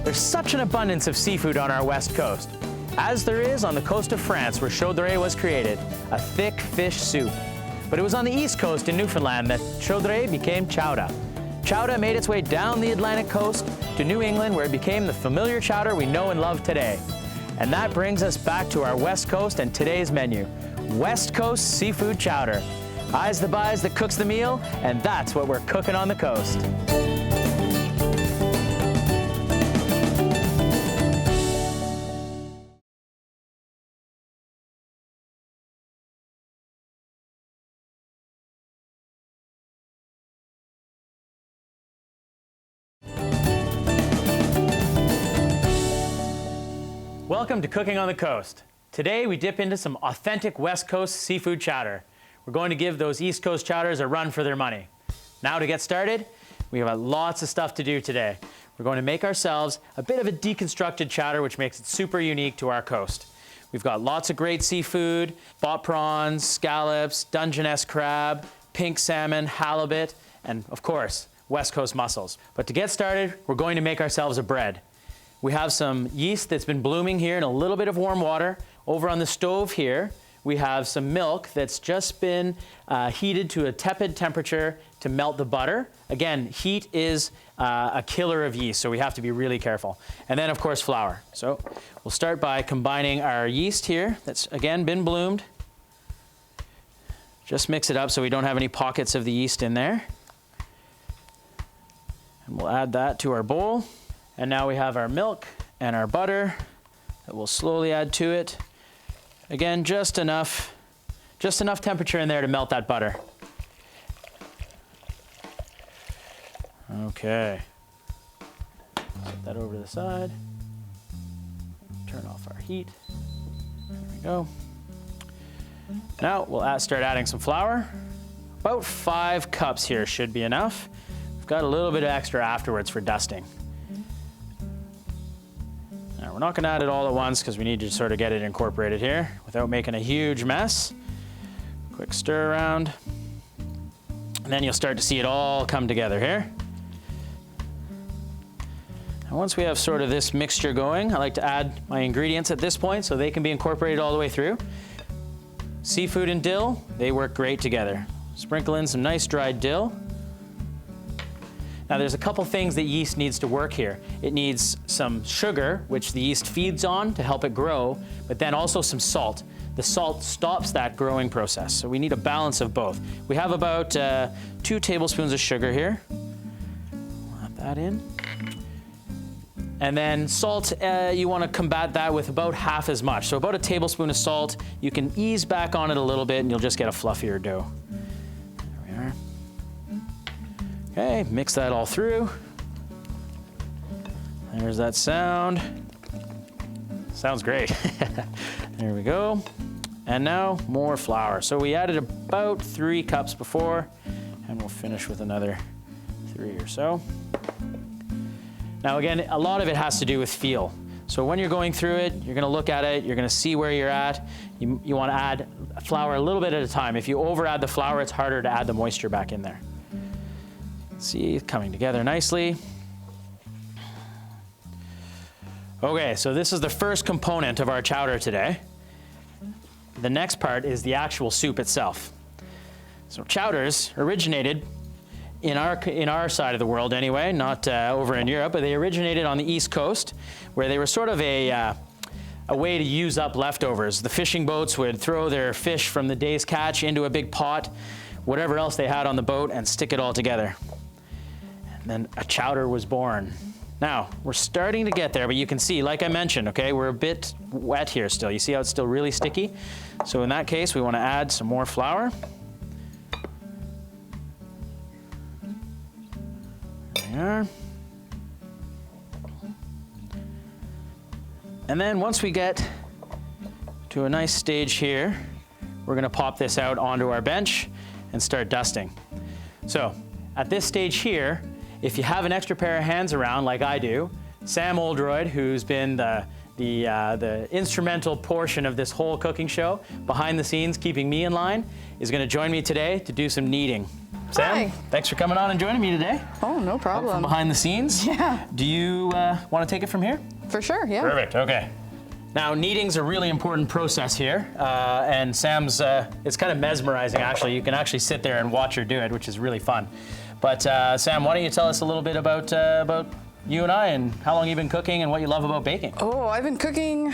There's such an abundance of seafood on our west coast, as there is on the coast of France where Chowder was created, a thick fish soup. But it was on the east coast in Newfoundland that Chowder became chowder. Chowder made its way down the Atlantic coast to New England, where it became the familiar chowder we know and love today. And that brings us back to our west coast and today's menu, West Coast Seafood Chowder. Eyes the buys that cooks the meal, and that's what we're cooking on the coast. Welcome to Cooking on the Coast. Today we dip into some authentic West Coast seafood chowder. We're going to give those East Coast chowders a run for their money. Now to get started, we have lots of stuff to do today. We're going to make ourselves a bit of a deconstructed chowder, which makes it super unique to our coast. We've got lots of great seafood, bot prawns, scallops, Dungeness crab, pink salmon, halibut, and of course, West Coast mussels. But to get started, we're going to make ourselves a bread. We have some yeast that's been blooming here in a little bit of warm water. Over on the stove here, we have some milk that's just been heated to a tepid temperature to melt the butter. Again, heat is a killer of yeast, so we have to be really careful. And then, of course, flour. So we'll start by combining our yeast here that's, again, been bloomed. Just mix it up so we don't have any pockets of the yeast in there. And we'll add that to our bowl. And now we have our milk and our butter that we'll slowly add to it. Again, just enough temperature in there to melt that butter. Okay. Set that over to the side. Turn off our heat. There we go. Now we'll start adding some flour. About 5 cups here should be enough. We've got a little bit of extra afterwards for dusting. Now, we're not going to add it all at once because we need to sort of get it incorporated here without making a huge mess. Quick stir around. And then you'll start to see it all come together here. And once we have sort of this mixture going, I like to add my ingredients at this point so they can be incorporated all the way through. Seafood and dill, they work great together. Sprinkle in some nice dried dill. Now there's a couple things that yeast needs to work here. It needs some sugar, which the yeast feeds on to help it grow, but then also some salt. The salt stops that growing process, so we need a balance of both. We have about 2 tablespoons of sugar here. Add that in. And then salt, you want to combat that with about half as much. So about a tablespoon of salt. You can ease back on it a little bit and you'll just get a fluffier dough. There we are. Okay, mix that all through. There's that sound. Sounds great. There we go. And now more flour. So we added about 3 cups before, and we'll finish with another 3 or so. Now again, a lot of it has to do with feel. So when you're going through it, you're gonna look at it, you're gonna see where you're at. You wanna add flour a little bit at a time. If you over add the flour, it's harder to add the moisture back in there. See, it's coming together nicely. Okay, so this is the first component of our chowder today. The next part is the actual soup itself. So chowders originated in our side of the world anyway, not over in Europe, but they originated on the East Coast, where they were sort of a way to use up leftovers. The fishing boats would throw their fish from the day's catch into a big pot, whatever else they had on the boat, and stick it all together. And then a chowder was born. Now, we're starting to get there, but you can see, like I mentioned, okay, we're a bit wet here still. You see how it's still really sticky? So in that case, we want to add some more flour. There we are. And then once we get to a nice stage here, we're going to pop this out onto our bench and start dusting. So at this stage here, if you have an extra pair of hands around, like I do, Sam Oldroyd, who's been the instrumental portion of this whole cooking show, behind the scenes, keeping me in line, is going to join me today to do some kneading. Sam, Hi. thanks for coming on and joining me today. Oh, no problem. From behind the scenes. Yeah. Do you want to take it from here? For sure, yeah. Perfect, okay. Now, kneading's a really important process here, and Sam's, it's kind of mesmerizing, actually. You can actually sit there and watch her do it, which is really fun. But Sam, why don't you tell us a little bit about you and I, and how long you've been cooking and what you love about baking? Oh, I've been cooking,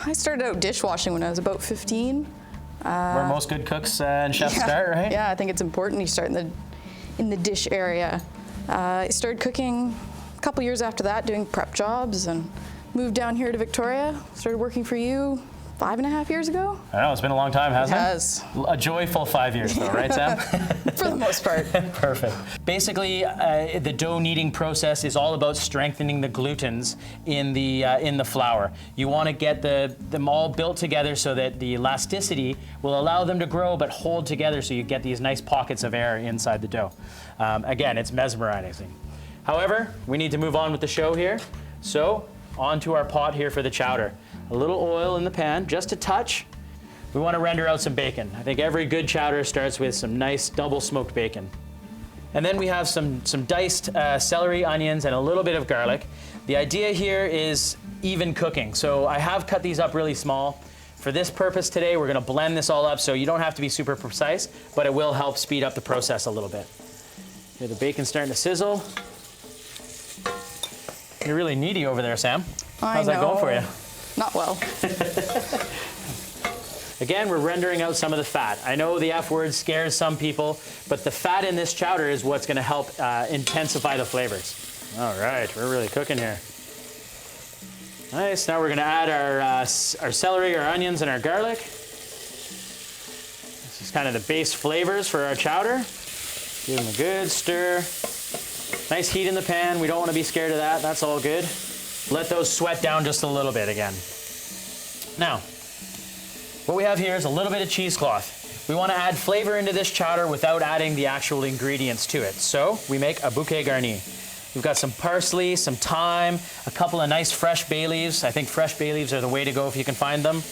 I started out dishwashing when I was about 15. Where most good cooks and chefs start, right? Yeah, I think it's important you start in the dish area. I started cooking a couple years after that, doing prep jobs, and moved down here to Victoria. Started working for you 5.5 years ago. I know, it's been a long time, hasn't it? It has. A joyful 5 years though, right, Sam? For the most part. Perfect. Basically, the dough kneading process is all about strengthening the glutens in the flour. You want to get them all built together so that the elasticity will allow them to grow but hold together, so you get these nice pockets of air inside the dough. Again, it's mesmerizing. However, we need to move on with the show here. So, onto our pot here for the chowder. A little oil in the pan, just a touch. We want to render out some bacon. I think every good chowder starts with some nice double smoked bacon. And then we have some diced celery, onions, and a little bit of garlic. The idea here is even cooking. So I have cut these up really small. For this purpose today, we're going to blend this all up, so you don't have to be super precise, but it will help speed up the process a little bit. Here, the bacon's starting to sizzle. You're really needy over there, Sam. How's that going for you? Not well. Again, we're rendering out some of the fat. I know the F word scares some people, but the fat in this chowder is what's going to help intensify the flavors. All right, we're really cooking here. Nice. Now we're going to add our celery, our onions, and our garlic. This is kind of the base flavors for our chowder. Give them a good stir. Nice heat in the pan. We don't want to be scared of that. That's all good. Let those sweat down just a little bit again. Now, what we have here is a little bit of cheesecloth. We want to add flavor into this chowder without adding the actual ingredients to it. So we make a Bouquet Garni. We've got some parsley, some thyme, a couple of nice fresh bay leaves. I think fresh bay leaves are the way to go if you can find them.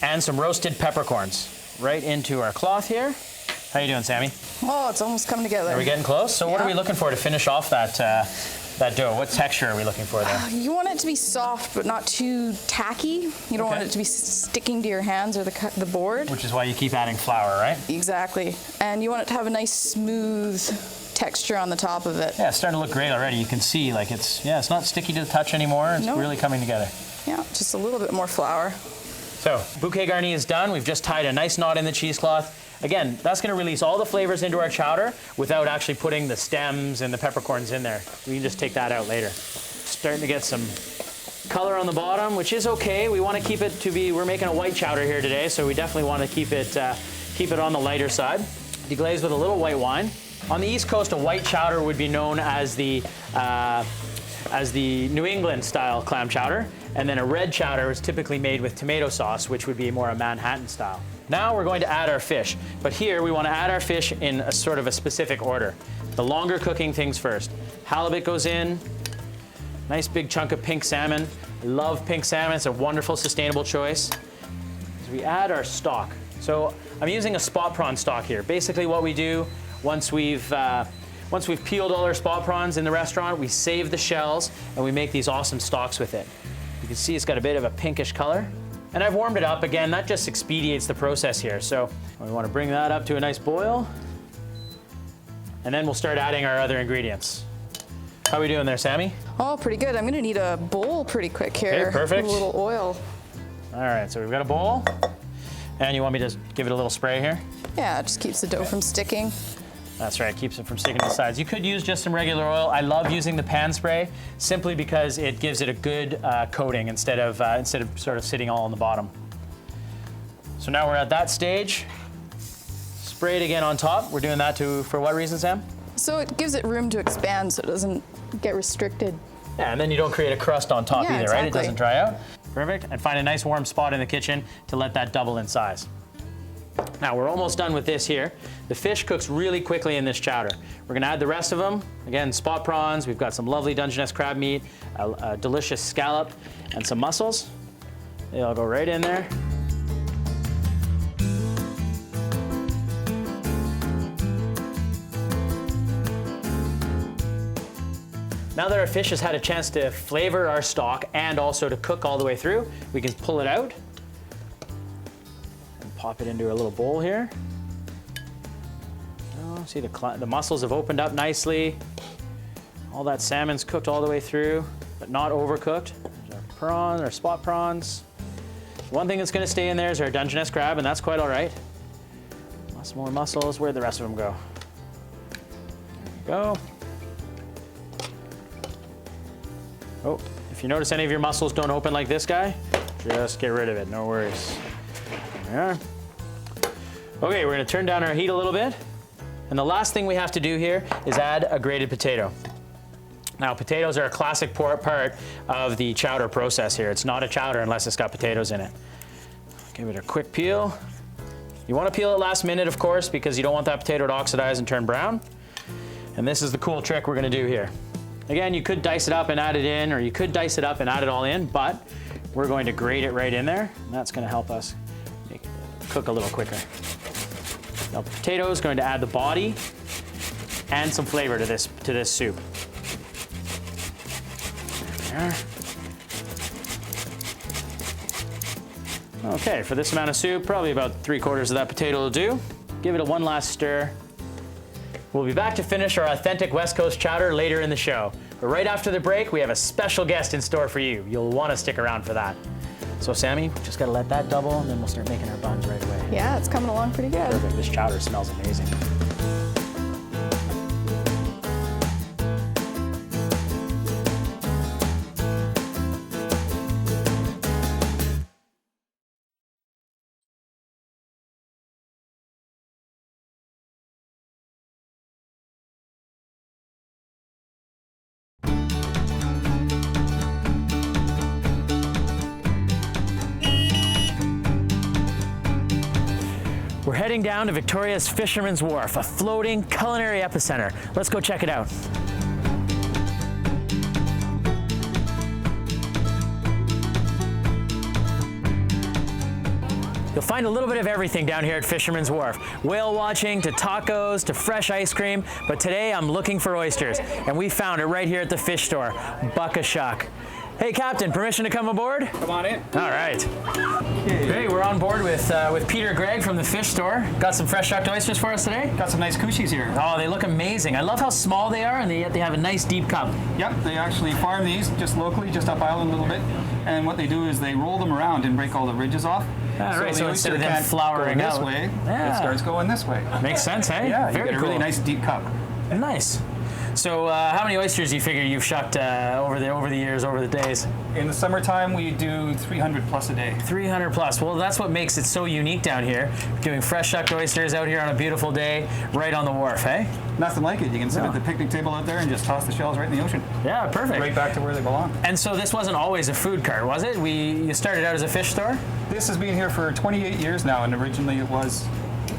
And some roasted peppercorns right into our cloth here. How you doing, Sammy? Oh, it's almost coming together. Are we getting close? So what are we looking for to finish off that dough? What texture are we looking for there? You want it to be soft, but not too tacky. You don't want it to be sticking to your hands or the board. Which is why you keep adding flour, right? Exactly. And you want it to have a nice smooth texture on the top of it. Yeah, it's starting to look great already. You can see like it's not sticky to the touch anymore. It's really coming together. Yeah, just a little bit more flour. So, Bouquet Garni is done. We've just tied a nice knot in the cheesecloth. Again, that's going to release all the flavors into our chowder without actually putting the stems and the peppercorns in there. We can just take that out later. Starting to get some color on the bottom, which is okay. We want to keep it to be, we're making a white chowder here today, so we definitely want to keep it on the lighter side. Deglaze with a little white wine. On the East Coast, a white chowder would be known as the New England style clam chowder, and then a red chowder is typically made with tomato sauce, which would be more a Manhattan style. Now we're going to add our fish, but here we want to add our fish in a sort of a specific order. The longer cooking things first. Halibut goes in, nice big chunk of pink salmon. I love pink salmon, it's a wonderful sustainable choice. As we add our stock. So I'm using a spot prawn stock here. Basically what we do, once we've peeled all our spot prawns in the restaurant, we save the shells and we make these awesome stocks with it. You can see it's got a bit of a pinkish color. And I've warmed it up. Again, that just expedites the process here. So we want to bring that up to a nice boil. And then we'll start adding our other ingredients. How are we doing there, Sammy? Oh, pretty good. I'm going to need a bowl pretty quick here. Okay, perfect. A little oil. All right, so we've got a bowl. And you want me to give it a little spray here? Yeah, it just keeps the dough from sticking. That's right, keeps it from sticking to the sides. You could use just some regular oil. I love using the pan spray simply because it gives it a good coating instead of sort of sitting all on the bottom. So now we're at that stage. Spray it again on top. We're doing that for what reason, Sam? So it gives it room to expand so it doesn't get restricted. Yeah, and then you don't create a crust on top either, exactly. right? It doesn't dry out. Perfect. And find a nice warm spot in the kitchen to let that double in size. Now we're almost done with this here. The fish cooks really quickly in this chowder. We're gonna add the rest of them. Again, spot prawns. We've got some lovely Dungeness crab meat, a delicious scallop, and some mussels. They all go right in there. Now that our fish has had a chance to flavor our stock and also to cook all the way through, we can pull it out and pop it into a little bowl here. Oh, see the mussels have opened up nicely. All that salmon's cooked all the way through, but not overcooked. There's our prawns, our spot prawns. One thing that's gonna stay in there is our Dungeness crab, and that's quite all right. Lots more mussels. Where'd the rest of them go? There we go. Oh, if you notice any of your mussels don't open like this guy, just get rid of it, no worries. There we are. Okay, we're gonna turn down our heat a little bit. And the last thing we have to do here is add a grated potato. Now, potatoes are a classic part of the chowder process here. It's not a chowder unless it's got potatoes in it. Give it a quick peel. You wanna peel it last minute, of course, because you don't want that potato to oxidize and turn brown. And this is the cool trick we're gonna do here. Again, you could dice it up and add it in, or you could dice it up and add it all in, but we're going to grate it right in there, and that's gonna help us make it cook a little quicker. Now, the potato is going to add the body and some flavor to this soup. There. Okay, for this amount of soup, probably about 3/4 of that potato will do. Give it one last stir. We'll be back to finish our authentic West Coast chowder later in the show. But right after the break, we have a special guest in store for you. You'll want to stick around for that. So Sammy, just gotta let that double, and then we'll start making our buns right away. Yeah, it's coming along pretty good. Perfect. This chowder smells amazing. We're heading down to Victoria's Fisherman's Wharf, a floating culinary epicenter. Let's go check it out. You'll find a little bit of everything down here at Fisherman's Wharf. Whale watching, to tacos, to fresh ice cream, but today I'm looking for oysters, and we found it right here at the fish store, Bouquet Garni. Hey, Captain, permission to come aboard? Come on in. All right. Hey, we're on board with Peter Gregg from the fish store. Got some fresh shucked oysters for us today? Got some nice coochies here. Oh, they look amazing. I love how small they are, and yet they have a nice deep cup. Yep, they actually farm these just locally, just up island a little bit. And what they do is they roll them around and break all the ridges off. Yeah, right, so instead oyster of them can't flowering go this out. way, Yeah. it starts going this way. Makes sense, hey? Yeah, you Very get a cool. really nice deep cup. Nice. So how many oysters do you figure you've shucked over the years, over the days? In the summertime, we do 300 plus a day. 300 plus. Well, that's what makes it so unique down here. Doing fresh shucked oysters out here on a beautiful day, right on the wharf, hey? Nothing like it. You can sit No. at the picnic table out there and just toss the shells right in the ocean. Yeah, perfect. Right back to where they belong. And so this wasn't always a food cart, was it? You started out as a fish store? This has been here for 28 years now, and originally it was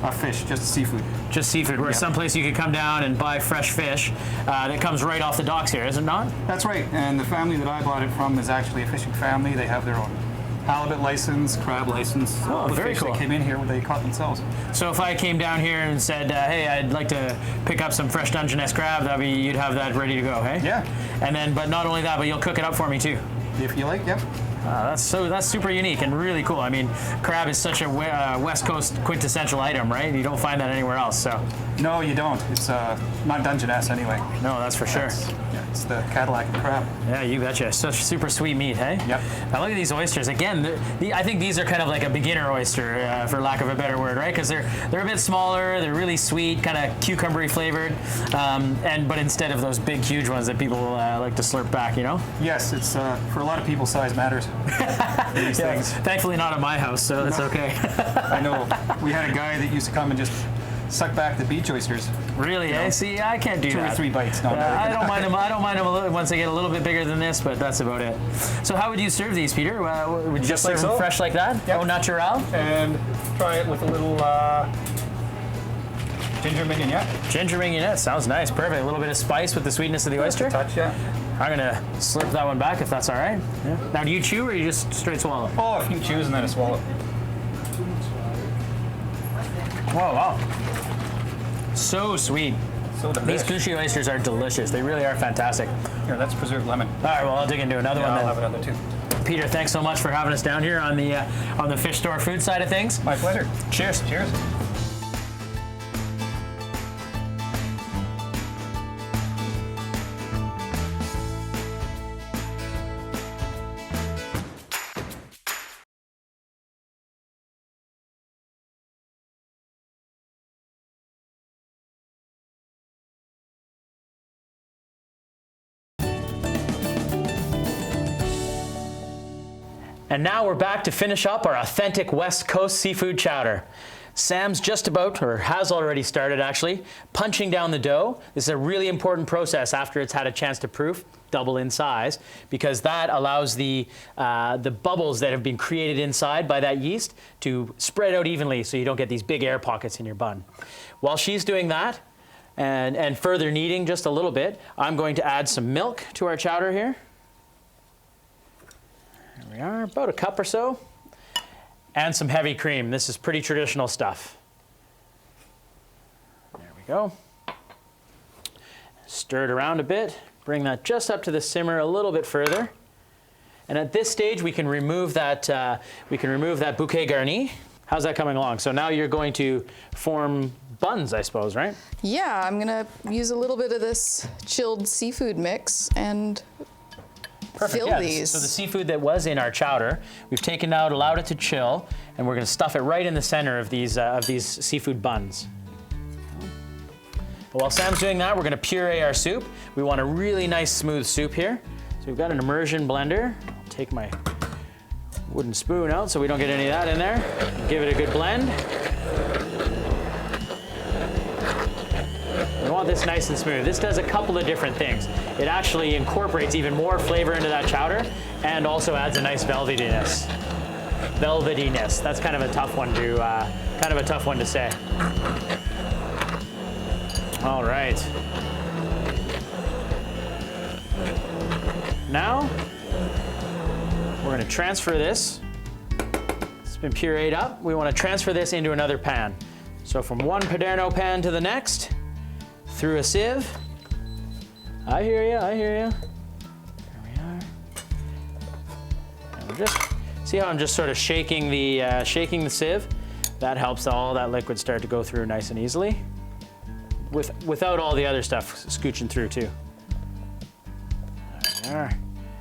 a fish, just seafood. Just seafood, where Yeah. someplace you could come down and buy fresh fish that comes right off the docks here, is it not? That's right, and the family that I bought it from is actually a fishing family. They have their own halibut license, crab license. Oh, All the very fish cool. that came in here, they caught themselves. So if I came down here and said, hey, I'd like to pick up some fresh Dungeness crab, you'd have that ready to go, hey? Yeah, And then, but not only that, but you'll cook it up for me too. if you like, yep. That's super unique and really cool. I mean, crab is such a West Coast quintessential item, right? You don't find that anywhere else, so. No, you don't. It's not Dungeness anyway. No, that's for sure. Yeah, it's the Cadillac of crab. Yeah, you betcha. Such super sweet meat, hey? Yep. Now look at these oysters. Again, I think these are kind of like a beginner oyster, for lack of a better word, right? Because they're a bit smaller, they're really sweet, kind of cucumbery flavored, but instead of those big, huge ones that people like to slurp back, you know? Yes, it's for a lot of people, size matters. These things. Thankfully not at my house, so that's okay. I know. We had a guy that used to come and just suck back the beach oysters. Really, eh? See, I can't do 2 that. or 3 bites. No, I don't mind them. I don't mind them once they get a little bit bigger than this, but that's about it. So how would you serve these, Peter? Would you just like serve them so. fresh like that? Yep. Au natural? And try it with a little ginger mignonette. Ginger mignonette, sounds nice. Perfect. A little bit of spice with the sweetness of the oyster. Touch, yeah. I'm gonna slurp that one back if that's all right. Yeah. Now, do you chew or you just straight swallow? Oh, a few chews and then a swallow. Whoa, wow. So sweet. So These delicious. Cookin oysters are delicious. They really are fantastic. Here, that's preserved lemon. All right, well, I'll dig into another Yeah, one I'll then. have another too. Peter, thanks so much for having us down here on the fish store food side of things. My pleasure. Cheers. Cheers. And now we're back to finish up our authentic West Coast seafood chowder. Sam's just about, or has already started actually, punching down the dough. This is a really important process after it's had a chance to proof, double in size, because that allows the bubbles that have been created inside by that yeast to spread out evenly so you don't get these big air pockets in your bun. While she's doing that, and further kneading just a little bit, I'm going to add some milk to our chowder here. There we are, about a cup or so. And some heavy cream. This is pretty traditional stuff. There we go. Stir it around a bit. Bring that just up to the simmer a little bit further. And at this stage, we can remove that Bouquet Garni. How's that coming along? So now you're going to form buns, I suppose, right? Yeah, I'm gonna use a little bit of this chilled seafood mix and fill yeah. these. So the seafood that was in our chowder, we've taken out, allowed it to chill, and we're going to stuff it right in the center of these seafood buns. But while Sam's doing that, we're going to puree our soup. We want a really nice smooth soup here. So we've got an immersion blender. I'll take my wooden spoon out so we don't get any of that in there. Give it a good blend. We want this nice and smooth. This does a couple of different things. It actually incorporates even more flavor into that chowder and also adds a nice velvetyness. Velvetyness. That's kind of a tough one to say. All right. Now we're going to transfer this. It's been pureed up. We want to transfer this into another pan. So from one Paderno pan to the next, through a sieve. I hear you, I hear you. There we are. And we'll just see how I'm just sort of shaking the sieve. That helps all that liquid start to go through nice and easily, without all the other stuff scooching through too. There we are.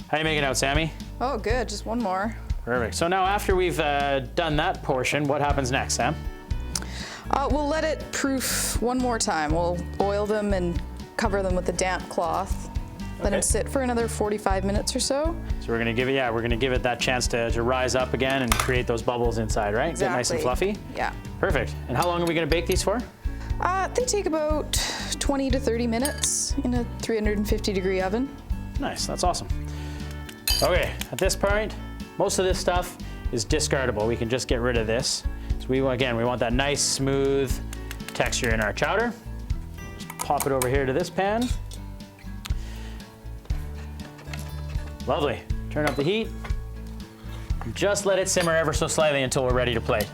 How you making out, Sammy? Oh, good. Just one more. Perfect. So now after we've done that portion, what happens next, Sam? We'll let it proof one more time. We'll oil them and cover them with a damp cloth. Let them sit for another 45 minutes or so. So we're gonna give it that chance to rise up again and create those bubbles inside, right? Exactly. Get nice and fluffy. Yeah. Perfect. And how long are we gonna bake these for? They take about 20 to 30 minutes in a 350-degree oven. Nice, that's awesome. Okay, at this point, most of this stuff is discardable. We can just get rid of this. So we want that nice, smooth texture in our chowder. Just pop it over here to this pan. Lovely. Turn up the heat. Just let it simmer ever so slightly until we're ready to plate.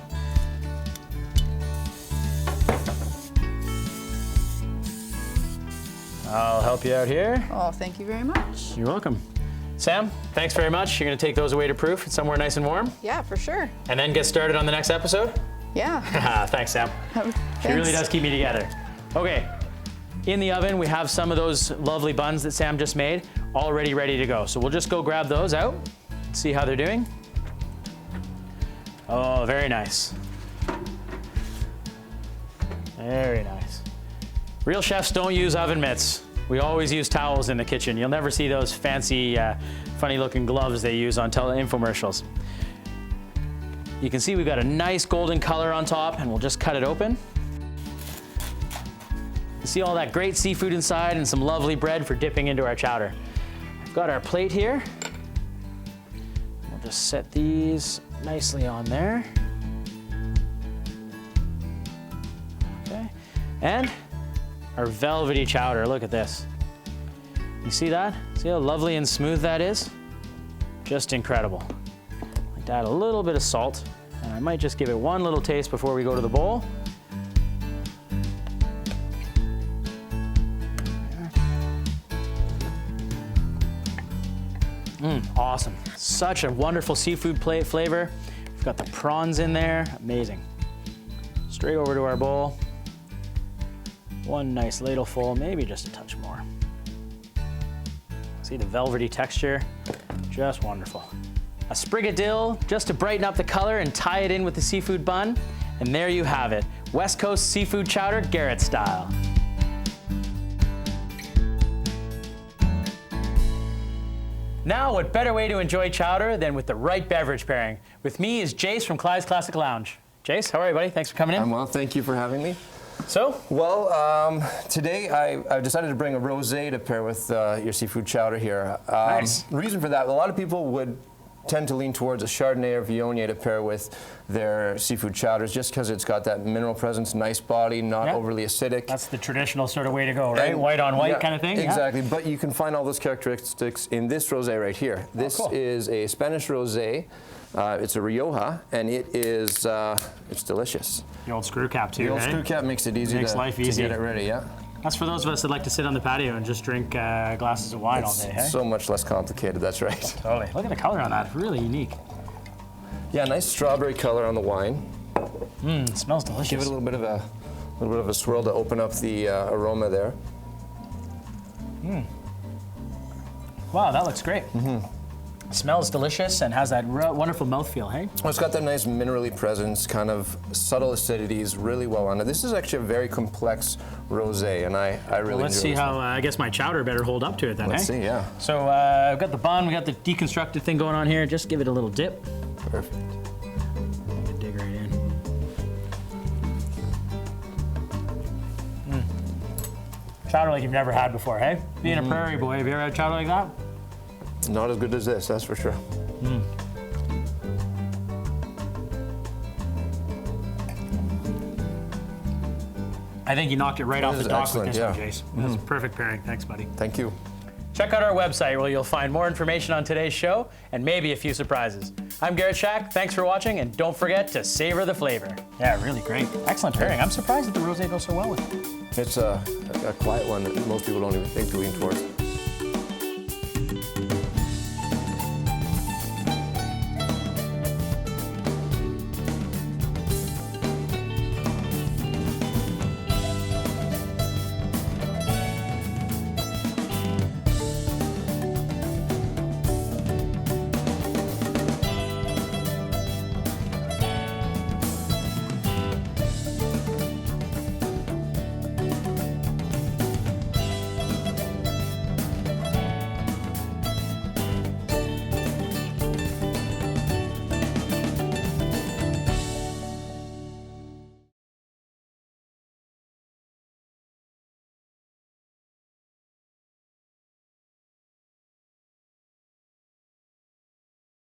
I'll help you out here. Oh, thank you very much. You're welcome. Sam, thanks very much. You're gonna take those away to proof somewhere nice and warm, Yeah, for sure. and then get started on the next episode? Yeah. Thanks, Sam. Thanks. She really does keep me together. Okay, in the oven, we have some of those lovely buns that Sam just made already ready to go. So we'll just go grab those out, see how they're doing. Oh, very nice. Very nice. Real chefs don't use oven mitts. We always use towels in the kitchen. You'll never see those fancy, funny looking gloves they use on infomercials. You can see we've got a nice golden color on top, and we'll just cut it open. You see all that great seafood inside and some lovely bread for dipping into our chowder. I've got our plate here. We'll just set these nicely on there. Okay, and our velvety chowder, look at this. You see that? See how lovely and smooth that is? Just incredible. I'd like to add a little bit of salt, and I might just give it one little taste before we go to the bowl. Awesome. Such a wonderful seafood flavor. We've got the prawns in there. Amazing. Straight over to our bowl. One nice ladle full, maybe just a touch more. See the velvety texture? Just wonderful. A sprig of dill just to brighten up the color and tie it in with the seafood bun. And there you have it, West Coast seafood chowder, Garret style. Now, what better way to enjoy chowder than with the right beverage pairing? With me is Jace from Clyde's Classic Lounge. Jace, how are you, buddy? Thanks for coming in. I'm well, thank you for having me. So? Well, today I've decided to bring a rosé to pair with your seafood chowder here. Nice. The reason for that, a lot of people would tend to lean towards a Chardonnay or Viognier to pair with their seafood chowders just because it's got that mineral presence, nice body, not overly acidic. That's the traditional sort of way to go, right? And, white on white kind of thing? Exactly, but you can find all those characteristics in this rosé right here. This is a Spanish rosé. It's a Rioja, and it is, it's delicious. The old screw cap too, The old right? screw cap makes it easy Makes life to easy. get it ready, yeah. That's for those of us that like to sit on the patio and just drink glasses of wine all day, hey? So much less complicated, that's right. Totally. Look at the color on that, really unique. Yeah, nice strawberry color on the wine. It smells delicious. Give it a little bit of a swirl to open up the aroma there. Wow, that looks great. Smells delicious and has that wonderful mouthfeel, hey? Well, it's got that nice minerally presence, kind of subtle acidities, really well on it. This is actually a very complex rosé, and I really Let's enjoy see this how, one. I guess my chowder better hold up to it then, Let's hey? see, yeah. So I've got the bun, we got the deconstructed thing going on here. Just give it a little dip. Perfect. Dig right in. Chowder like you've never had before, hey? Being a prairie boy, have you ever had chowder like that? Not as good as this, that's for sure. I think you knocked it right off the is dock with excellent, this one, yeah. Jace. That's a perfect pairing. Thanks, buddy. Thank you. Check out our website where you'll find more information on today's show and maybe a few surprises. I'm Garret Schack. Thanks for watching, and don't forget to savor the flavor. Yeah, really great. Excellent pairing. I'm surprised that the rosé goes so well with it. It's a quiet one that most people don't even think to lean towards.